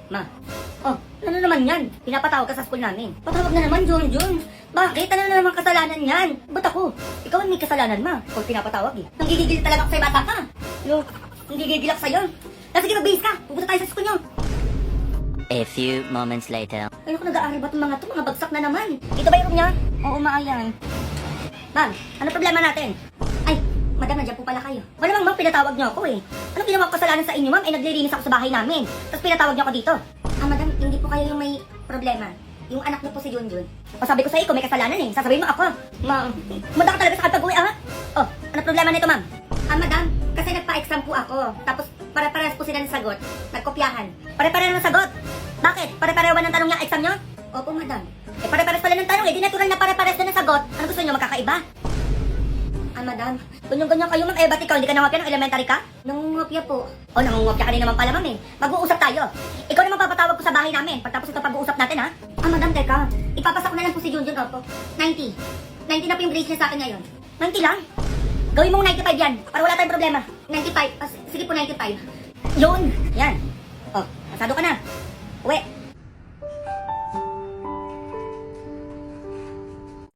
Ma. Oh, ano naman yan? Pinapatawag ka sa school namin. Patawag na naman, Junjun. Bakit? Ano na naman kasalanan yan? Ba't ako? Ikaw ang may kasalanan, ma. Ikaw pinapatawag eh. Nanggigigil talaga ako sa'yo, bata ka. Yung, nanggigigil ako sa'yo. Sige, mag-base ka. Pupunta tayo sa school nyo. A few moments later. Ay, naku, nag-aaral ba itong mga to? Mga bagsak na naman. Ito ba yung room niya? Oo, maayan. Ma'am, ano problema natin? Ay, madam, nandiyan po pala kayo. Wala bang ma'am, pinatawag niyo ako eh. Anong ginawa ko kasalanan sa inyo, ma'am? Eh, naglilinis ako sa bahay namin. Tapos pinatawag niyo ako dito. Ah, madam, hindi po kayo yung may problema. Yung anak niyo po si Junjun. O sabi ko sa iyo, may kasalanan eh. Sasabihin mo ako. Manda ka talaga sa kapag-uwi, ah? Oh, ano problema nito, ma'am? Ah, madam, kasi nagpa-exam po ako. Tapos, pare-parehas po sila ng sagot. Nagkopyahan. Pare-pareho ng sagot. Bakit? Pare-pareho ba ng tanong niya exam niyo? Opo, madam. Eh, pare-parehas pala ng tanong eh. Di natural na pare-parehas na ng sagot. Ano gusto niyo, magkakaiba? Ah, madam. Ganyan-ganyan kayo, ma'am. Eh, ba't ikaw hindi ka nangopya ng elementary ka? Nangungopya po. O, nangungopya ka din naman pala, ma'am eh. Mag-uusap tayo. Ikaw naman papatawag ko sa bahay namin. Pagtapos ito pag-uusap natin, ha? Ah, madam, teka. Ipapasa ko na lang po si Junjun, opo. 90. 90 na po yung grades niya sa akin ngayon. 90 lang? Gawin mong 95 yan. Para wala tayong problema. 95. Sige po, 95. Yun. Yan. Oh, pasado ka na.